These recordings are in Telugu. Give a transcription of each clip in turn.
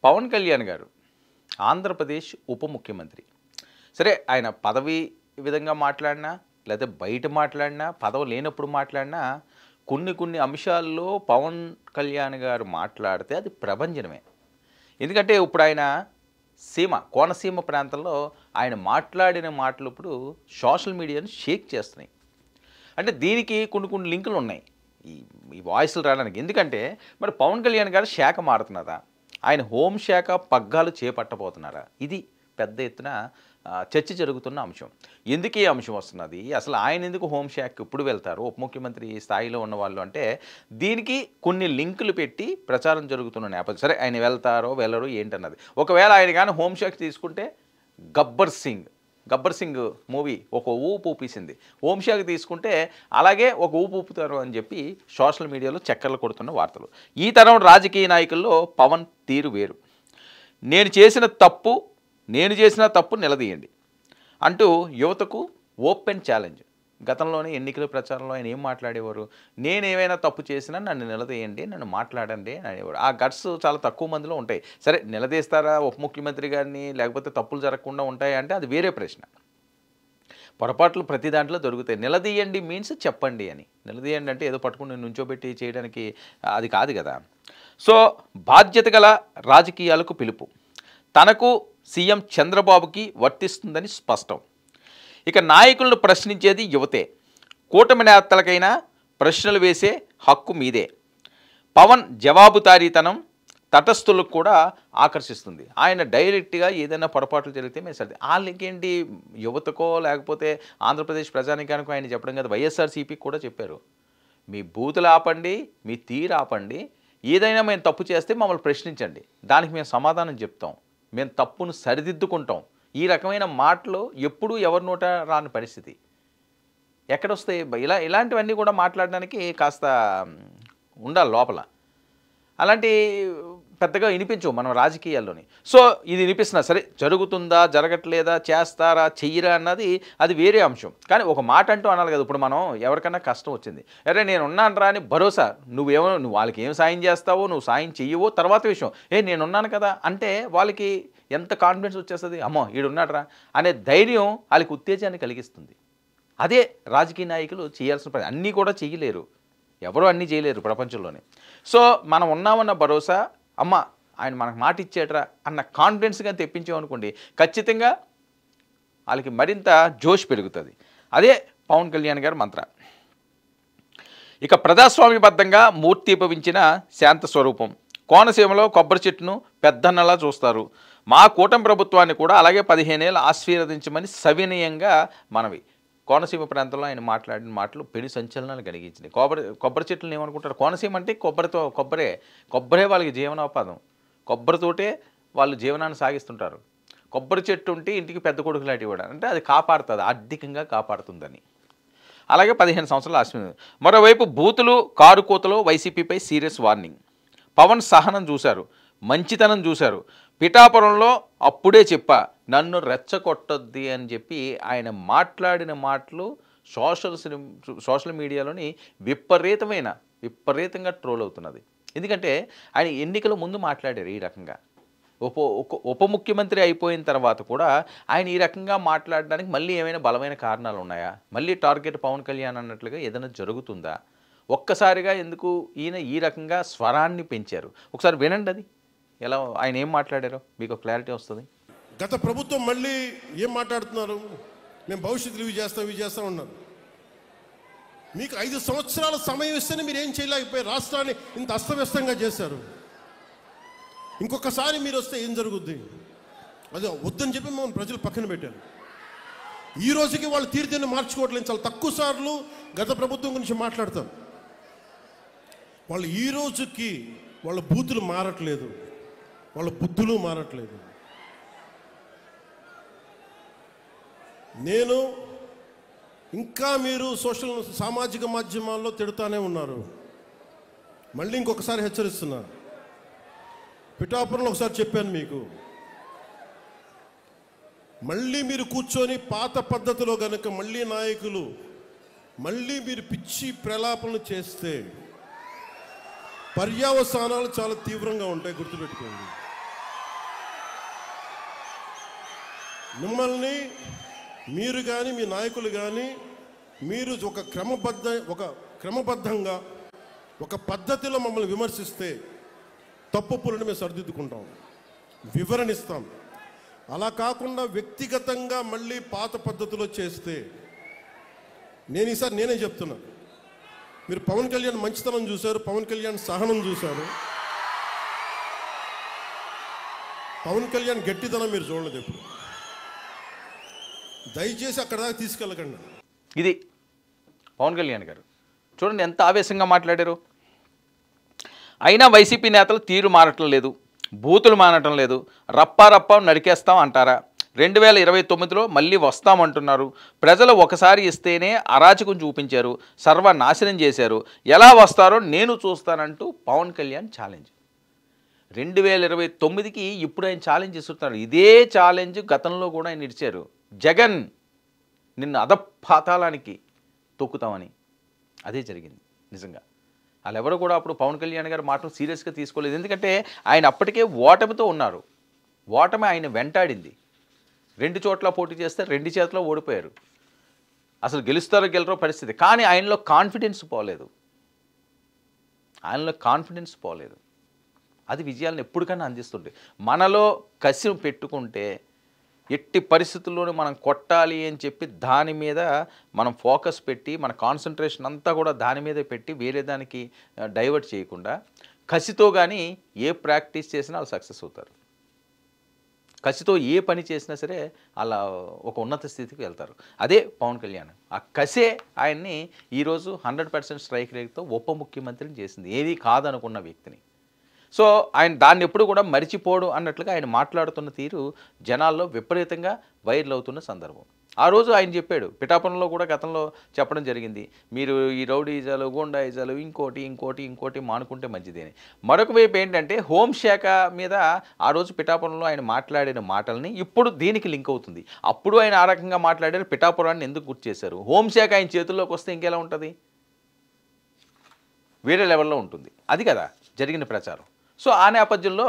పవన్ కళ్యాణ్ గారు ఆంధ్రప్రదేశ్ ఉప ముఖ్యమంత్రి. సరే ఆయన పదవి విధంగా మాట్లాడినా లేదా బయట మాట్లాడినా పదవి లేనప్పుడు మాట్లాడినా కొన్ని అంశాల్లో పవన్ కళ్యాణ్ గారు మాట్లాడితే అది ప్రభంజనమే. ఎందుకంటే ఇప్పుడు ఆయన కోనసీమ ప్రాంతంలో ఆయన మాట్లాడిన మాటలు ఇప్పుడు సోషల్ మీడియాను షేక్ చేస్తున్నాయి. అంటే దీనికి కొన్ని లింకులు ఉన్నాయి ఈ వాయిస్లు రావడానికి. ఎందుకంటే మరి పవన్ కళ్యాణ్ గారు శాఖ మారుతున్నారా, ఆయన హోంశాఖ పగ్గాలు చేపట్టబోతున్నారా, ఇది పెద్ద ఎత్తున చర్చ జరుగుతున్న అంశం. ఎందుకు ఈ అంశం వస్తున్నది, అసలు ఆయన ఎందుకు హోంశాఖకు ఇప్పుడు వెళ్తారు ఉప ముఖ్యమంత్రి స్థాయిలో ఉన్న వాళ్ళు అంటే దీనికి కొన్ని లింకులు పెట్టి ప్రచారం జరుగుతున్న నేపథ్యం. సరే ఆయన వెళ్తారో వెళ్ళరో ఏంటన్నది. ఒకవేళ ఆయన కానీ హోంశాఖ తీసుకుంటే గబ్బర్ సింగ్ మూవీ ఒక ఊపు ఊపేసింది. హోంశాఖ తీసుకుంటే అలాగే ఒక ఊపు ఊపుతారు అని చెప్పి సోషల్ మీడియాలో చక్కర్లు కొడుతున్న వార్తలు. ఈ తరం రాజకీయ నాయకుల్లో పవన్ తీరు వేరు. నేను చేసిన తప్పు నిలదీయండి అంటూ యువతకు ఓపెన్ ఛాలెంజ్. గతంలోనే ఎన్నికల ప్రచారంలో ఆయన ఏం మాట్లాడేవారు, నేనేమైనా తప్పు చేసినా నన్ను నిలదీయండి, నన్ను మాట్లాడండి అని అనేవారు. ఆ గట్స్ చాలా తక్కువ మందిలో ఉంటాయి. సరే నిలదీస్తారా ఉప ముఖ్యమంత్రి గారిని, లేకపోతే తప్పులు జరగకుండా ఉంటాయా అంటే అది వేరే ప్రశ్న. పొరపాట్లు ప్రతి దాంట్లో దొరుకుతాయి. నిలదీయండి మీన్స్ చెప్పండి అని. నిలదీయండి అంటే ఏదో పట్టుకుని నుంచోబెట్టి చేయడానికి అది కాదు కదా. సో బాధ్యత గల రాజకీయాలకు పిలుపు తనకు సీఎం చంద్రబాబుకి వర్తిస్తుందని స్పష్టం. ఇక నాయకులను ప్రశ్నించేది యువతే. కూటమి నేతలకైనా ప్రశ్నలు వేసే హక్కు మీదే. పవన్ జవాబుదారీతనం తటస్థులకు కూడా ఆకర్షిస్తుంది. ఆయన డైరెక్ట్గా ఏదైనా పొరపాట్లు జరిగితే మేము సరే వాళ్ళకేంటి, యువతకో లేకపోతే ఆంధ్రప్రదేశ్ ప్రజానికానికో ఆయన చెప్పడం కదా, వైఎస్ఆర్సీపీకి కూడా చెప్పారు. మీ బూతులు ఆపండి, మీ తీరు ఆపండి, ఏదైనా మేము తప్పు చేస్తే మమ్మల్ని ప్రశ్నించండి, దానికి మేము సమాధానం చెప్తాం, మేము తప్పును సరిదిద్దుకుంటాం. ఈ రకమైన మాటలు ఎప్పుడూ ఎవరి నోట రాని పరిస్థితి. ఎక్కడొస్తాయి ఇలాంటివన్నీ కూడా మాట్లాడడానికి కాస్త ఉండాలి లోపల. అలాంటి పెద్దగా వినిపించవు మనం రాజకీయాల్లోని. సో ఇది వినిపిస్తున్నా సరే, జరుగుతుందా జరగట్లేదా చేస్తారా చెయ్యరా అన్నది అది వేరే అంశం. కానీ ఒక మాట అంటూ అనాలి కదా. ఇప్పుడు మనం ఎవరికన్నా కష్టం వచ్చింది, అరే నేను ఉన్నాను రా అని భరోసా, నువ్వు వాళ్ళకి ఏం సాయం చేస్తావో, నువ్వు సాయం చెయ్యవో తర్వాత విషయం. నేనున్నాను కదా అంటే వాళ్ళకి ఎంత కాన్ఫిడెన్స్ వచ్చేస్తుంది, అమ్మో ఈడున్నాడు రా అనే ధైర్యం వాళ్ళకి ఉత్తేజాన్ని కలిగిస్తుంది. అదే రాజకీయ నాయకులు చేయాల్సిన పని. అన్నీ కూడా చేయలేరు, ఎవరూ అన్నీ చేయలేరు ప్రపంచంలోనే. సో మనం ఉన్నామన్న భరోసా, అమ్మ ఆయన మనకు మాట ఇచ్చేట్రా అన్న కాన్ఫిడెన్స్గా తెప్పించామనుకోండి, ఖచ్చితంగా వాళ్ళకి మరింత జోష్ పెరుగుతుంది. అదే పవన్ కళ్యాణ్ గారి మంత్ర. ఇక ప్రజాస్వామ్యబద్ధంగా మూర్తిభవించిన శాంత స్వరూపం. కోనసీమలో కొబ్బరి చెట్టును పెద్దన్నలా చూస్తారు. మా కూటమి ప్రభుత్వాన్ని కూడా అలాగే 15 ఏళ్ళు ఆశీర్వదించమని సవినయంగా మనవి. కోనసీమ ప్రాంతంలో ఆయన మాట్లాడిన మాటలు పెను సంచలనాలు కలిగించినాయి. కొబ్బరి చెట్లను ఏమనుకుంటారు, కోనసీమ అంటే కొబ్బరే వాళ్ళకి జీవనోపాధం. కొబ్బరితోటే వాళ్ళు జీవనాన్ని సాగిస్తుంటారు. కొబ్బరి చెట్టు ఉంటే ఇంటికి పెద్ద కొడుకు లాంటివి కూడా అంటే అది కాపాడుతుంది, ఆర్థికంగా కాపాడుతుందని. అలాగే 15 సంవత్సరాలు ఆశీర్వదించారు. మరోవైపు బూతులు కారు కూతలు వైసీపీపై సీరియస్ వార్నింగ్. పవన్ సహనం చూశారు, మంచితనం చూశారు. పిఠాపురంలో అప్పుడే చెప్పా నన్ను రెచ్చగొట్టొద్ది అని చెప్పి ఆయన మాట్లాడిన మాటలు సోషల్ మీడియాలోని విపరీతంగా ట్రోల్ అవుతున్నది. ఎందుకంటే ఆయన ఎన్నికల ముందు మాట్లాడారు ఈ రకంగా. ఉప ముఖ్యమంత్రి అయిపోయిన తర్వాత కూడా ఆయన ఈ రకంగా మాట్లాడడానికి మళ్ళీ ఏమైనా బలమైన కారణాలు ఉన్నాయా, మళ్ళీ టార్గెట్ పవన్ కళ్యాణ్ అన్నట్లుగా ఏదైనా జరుగుతుందా, ఒక్కసారిగా ఎందుకు ఈయన ఈ రకంగా స్వరాన్ని పెంచారు? ఒకసారి వినండి, అది ఎలా ఆయన ఏం మాట్లాడారో మీకు క్లారిటీ వస్తుంది. గత ప్రభుత్వం మళ్ళీ ఏం మాట్లాడుతున్నారు, మేము భవిష్యత్తులో ఇవి చేస్తాం ఉన్నారు. మీకు 5 సంవత్సరాల సమయం ఇస్తేనే మీరు ఏం చేయలేకపోయారు, రాష్ట్రాన్ని ఇంత అస్తవ్యస్తంగా చేశారు. ఇంకొకసారి మీరు వస్తే ఏం జరుగుద్ది, అదే వద్దని చెప్పి మనం ప్రజలు పక్కన పెట్టారు. ఈ రోజుకి వాళ్ళు తీరుతేనే మార్చుకోవట్లేదు. చాలా తక్కువ సార్లు గత ప్రభుత్వం గురించి మాట్లాడతారు. వాళ్ళు ఈ రోజుకి వాళ్ళ బూతులు మారట్లేదు, వాళ్ళ బుద్ధులు మారట్లేదు. నేను ఇంకా మీరు సామాజిక మాధ్యమాల్లో తిడుతూనే ఉన్నారు. మళ్ళీ ఇంకొకసారి హెచ్చరిస్తున్నా. పిఠాపురంలో ఒకసారి చెప్పాను మీకు, మళ్ళీ మీరు కూర్చొని పాత పద్ధతిలో కనుక మళ్ళీ నాయకులు మళ్ళీ మీరు పిచ్చి ప్రలాపనలు చేస్తే పర్యవసానాలు చాలా తీవ్రంగా ఉంటాయి, గుర్తుపెట్టుకోండి. మిమ్మల్ని మీరు కానీ మీ నాయకులు కానీ మీరు ఒక క్రమబద్ధంగా ఒక పద్ధతిలో మమ్మల్ని విమర్శిస్తే తప్పులను మేము సరిదిద్దుకుంటాం, వివరణిస్తాం. అలా కాకుండా వ్యక్తిగతంగా మళ్ళీ పాత పద్ధతిలో చేస్తే ఈసారి నేనే చెప్తున్నా, మీరు పవన్ కళ్యాణ్ మంచితనం చూశారు, పవన్ కళ్యాణ్ సహనం చూశారు, పవన్ కళ్యాణ్ గట్టితనం మీరు చూడలేదు ఎప్పుడు. దయచేసి అక్కడ దాకా తీసుకెళ్ళకండి. ఇది పవన్ కళ్యాణ్ గారు చూడండి ఎంత ఆవేశంగా మాట్లాడారు. అయినా వైసీపీ నేతలు తీరు మారటం లేదు, బూతులు మానటం లేదు, రప్పా నరికేస్తాం అంటారా? 2029లో మళ్ళీ వస్తామంటున్నారు. ప్రజలు ఒకసారి ఇస్తేనే అరాచకం చూపించారు, సర్వనాశనం చేశారు. ఎలా వస్తారో నేను చూస్తానంటూ పవన్ కళ్యాణ్ ఛాలెంజ్. 2029కి ఇప్పుడు ఆయన ఛాలెంజ్ ఇస్తున్నారు. ఇదే ఛాలెంజ్ గతంలో కూడా ఆయన ఇచ్చారు. జగన్ నిన్ను అధపాతాళానికి తొక్కుతామని. అదే జరిగింది నిజంగా. వాళ్ళెవరు కూడా అప్పుడు పవన్ కళ్యాణ్ గారి మాటలు సీరియస్గా తీసుకోలేదు. ఎందుకంటే ఆయన అప్పటికే ఓటమితో ఉన్నారు. ఓటమి ఆయన వెంటాడింది. 2 చోట్ల పోటీ చేస్తే 2 చేతిలో ఓడిపోయారు. అసలు గెలుస్తారో గెలరో పరిస్థితి. కానీ ఆయనలో కాన్ఫిడెన్స్ పోలేదు. అది విజయాలను ఎప్పటికైనా అందిస్తుంటే, మనలో కసి పెట్టుకుంటే ఎట్టి పరిస్థితుల్లోనూ మనం కొట్టాలి అని చెప్పి దాని మీద మనం ఫోకస్ పెట్టి మన కాన్సన్ట్రేషన్ అంతా కూడా దాని మీదే పెట్టి వేరే దానికి డైవర్ట్ చేయకుండా కసితో కానీ ఏ ప్రాక్టీస్ చేసినా వాళ్ళు సక్సెస్ అవుతారు. కసితో ఏ పని చేసినా సరే అలా ఒక ఉన్నత స్థితికి వెళ్తారు. అదే పవన్ కళ్యాణ్. ఆ కసే ఆయన్ని ఈరోజు 100% స్ట్రైక్ రేట్తో ఉప ముఖ్యమంత్రిని చేసింది, ఏది కాదనుకున్న వ్యక్తిని. సో ఆయన దాన్ని ఎప్పుడు కూడా మరిచిపోడు అన్నట్లుగా ఆయన మాట్లాడుతున్న తీరు జనాల్లో విపరీతంగా వైరల్ అవుతున్న సందర్భం. ఆ రోజు ఆయన చెప్పాడు, పిఠాపురంలో కూడా గతంలో చెప్పడం జరిగింది, మీరు ఈ రౌడీజాలు గూండాయిజాలు ఇంకోటి మానుకుంటే మంచిది అని. మరొక వైపు ఏంటంటే హోంశాఖ మీద ఆ రోజు పిఠాపురంలో ఆయన మాట్లాడిన మాటల్ని ఇప్పుడు దీనికి లింక్ అవుతుంది. అప్పుడు ఆయన ఆ రకంగా మాట్లాడారు, పిఠాపురాన్ని ఎందుకు గుర్తు చేశారు? హోంశాఖ ఆయన చేతుల్లోకి వస్తే ఇంకెలా ఉంటుంది? వేరే లెవెల్లో ఉంటుంది. అది కదా జరిగిన ప్రచారం. సో ఆ నేపథ్యంలో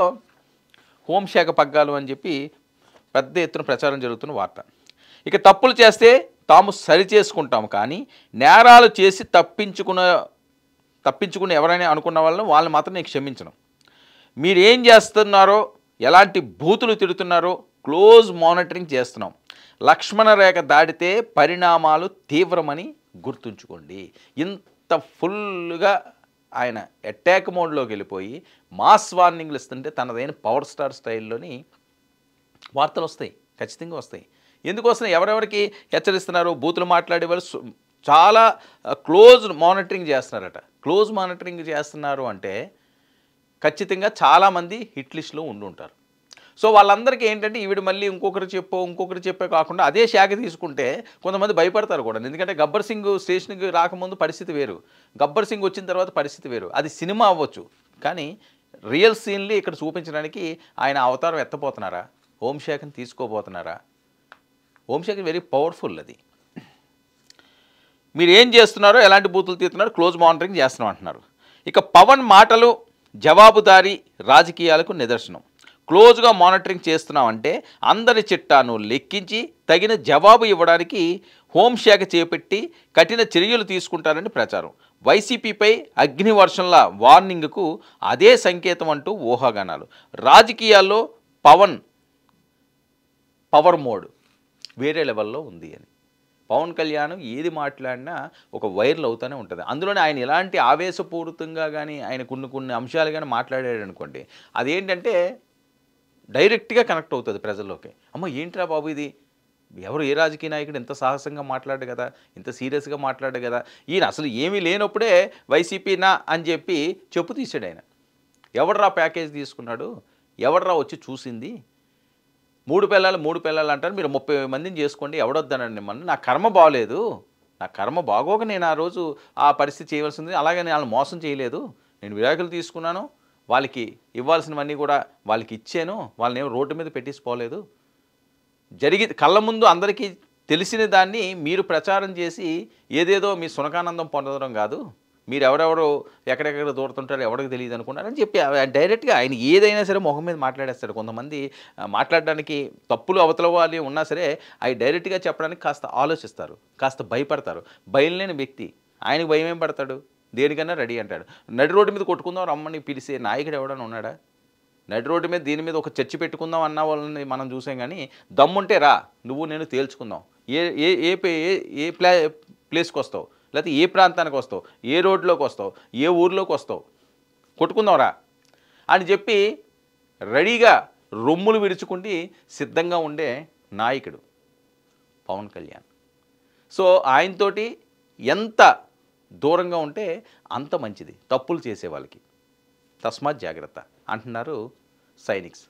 హోంశాఖ పగ్గాలు అని చెప్పి పెద్ద ఎత్తున ప్రచారం జరుగుతున్న వార్త. ఇక తప్పులు చేస్తే తాము సరిచేసుకుంటాం, కానీ నేరాలు చేసి తప్పించుకుని ఎవరైనా అనుకున్న వాళ్ళని మాత్రం నేను క్షమించను. మీరేం చేస్తున్నారో, ఎలాంటి బూతులు తిడుతున్నారో క్లోజ్ మానిటరింగ్ చేస్తున్నాం. లక్ష్మణ రేఖ దాటితే పరిణామాలు తీవ్రమని గుర్తుంచుకోండి. ఇంత ఫుల్గా ఆయన అటాక్ మోడ్లోకి వెళ్ళిపోయి మాస్ వార్నింగ్లు ఇస్తుంటే తనదైన పవర్ స్టార్ స్టైల్లోని వార్తలు వస్తాయి, ఖచ్చితంగా వస్తాయి. ఎందుకోసం ఎవరెవరికి హెచ్చరిస్తున్నారు? బూతులు మాట్లాడే వాళ్ళు చాలా క్లోజ్ మానిటరింగ్ చేస్తున్నారట. క్లోజ్ మానిటరింగ్ చేస్తున్నారు అంటే ఖచ్చితంగా చాలామంది హిట్ లిస్ట్లో ఉండుంటారు. సో వాళ్ళందరికీ ఏంటంటే ఈవిడ మళ్ళీ ఇంకొకరు చెప్పే కాకుండా అదే శాఖ తీసుకుంటే కొంతమంది భయపడతారు కూడా. ఎందుకంటే గబ్బర్ సింగ్ స్టేషన్కి రాకముందు పరిస్థితి వేరు, గబ్బర్ సింగ్ వచ్చిన తర్వాత పరిస్థితి వేరు. అది సినిమా అవ్వచ్చు, కానీ రియల్ సీన్లు ఇక్కడ చూపించడానికి ఆయన అవతారం ఎత్తపోతున్నారా? హోంశాఖని తీసుకోబోతున్నారా? హోంశాఖ వెరీ పవర్ఫుల్. అది మీరు ఏం చేస్తున్నారో, ఎలాంటి బూతులు తీస్తున్నారు, క్లోజ్ మానిటరింగ్ చేస్తున్నాం అంటున్నారు. ఇక పవన్ మాటలు జవాబుదారీ రాజకీయాలకు నిదర్శనం. క్లోజ్గా మానిటరింగ్ చేస్తున్నామంటే అందరి చిట్టాను లెక్కించి తగిన జవాబు ఇవ్వడానికి హోంశాఖ చేపట్టి కఠిన చర్యలు తీసుకుంటారని ప్రచారం. వైసీపీపై అగ్నివర్షంలా వార్నింగ్కు అదే సంకేతం అంటూ ఊహాగానాలు. రాజకీయాల్లో పవర్ మోడ్ వేరే లెవెల్లో ఉంది అని. పవన్ కళ్యాణ్ ఏది మాట్లాడినా ఒక వైరల్ అవుతూనే ఉంటుంది. అందులోనే ఆయన ఎలాంటి ఆవేశపూరితంగా కానీ ఆయన కొన్ని అంశాలు కానీ మాట్లాడాడు అనుకోండి, అదేంటంటే డైరెక్ట్గా కనెక్ట్ అవుతుంది ప్రజల్లోకి. అమ్మ ఏంట్రా బాబు ఇది, ఎవరు ఏ రాజకీయ నాయకుడు ఇంత సాహసంగా మాట్లాడు కదా, ఇంత సీరియస్గా మాట్లాడు కదా, ఈయన అసలు ఏమీ లేనప్పుడే వైసీపీనా అని చెప్పి చెప్పు తీసాడు ఆయన. ఎవడరా ప్యాకేజ్ తీసుకున్నాడు, ఎవడరా వచ్చి చూసింది, 3 పిల్లలు అంటారు, మీరు 30 మందిని చేసుకోండి, ఎవడొద్దనండి మన, నా కర్మ బాగలేదు, నా కర్మ బాగోక నేను ఆ రోజు ఆ పరిస్థితి చేయవలసింది, అలాగే నేను వాళ్ళని మోసం చేయలేదు, నేను విడాకులు తీసుకున్నాను, వాళ్ళకి ఇవ్వాల్సినవన్నీ కూడా వాళ్ళకి ఇచ్చాను, వాళ్ళని ఏమో రోడ్డు మీద పెట్టిసిపోలేదు, కళ్ళ ముందు అందరికీ తెలిసిన దాన్ని మీరు ప్రచారం చేసి ఏదేదో మీ సునకానందం పొందడం కాదు, మీరు ఎవరెవరు ఎక్కడెక్కడ దూరుతుంటారో ఎవరికి తెలియదు అనుకున్నారని చెప్పి డైరెక్ట్గా ఆయన ఏదైనా సరే మొహం మీద మాట్లాడేస్తాడు. కొంతమంది మాట్లాడడానికి తప్పులు అవతల వాళ్ళు ఉన్నా సరే అవి డైరెక్ట్గా చెప్పడానికి కాస్త ఆలోచిస్తారు, కాస్త భయపడతారు. భయం లేని వ్యక్తి, ఆయనకు భయం ఏం పడతాడు, దేనికన్నా రెడీ అంటాడు. నడి రోడ్డు మీద కొట్టుకుందాం రమ్మని పిలిచే నాయకుడు ఎవడన్నా ఉన్నాడా? నడి రోడ్డు మీద దీని మీద ఒక చర్చ పెట్టుకుందాం అన్న వాళ్ళని మనం చూసాం. కానీ దమ్ముంటే రా, నువ్వు నేను తేల్చుకుందాం, ఏ ఏ ఏ ప్లేస్కి వస్తావు, లేకపోతే ఏ ప్రాంతానికి వస్తావు, ఏ రోడ్లోకి వస్తావు, ఏ ఊర్లోకి వస్తావు, కొట్టుకుందాం రా అని చెప్పి రెడీగా రొమ్ములు విరుచుకుంటే సిద్ధంగా ఉండే నాయకుడు పవన్ కళ్యాణ్. సో ఆయనతోటి ఎంత దూరంగా ఉంటే అంత మంచిది తప్పులు చేసే వాళ్ళకి. తస్మాత్ జాగ్రత్త అంటున్నారు సైనిక్స్.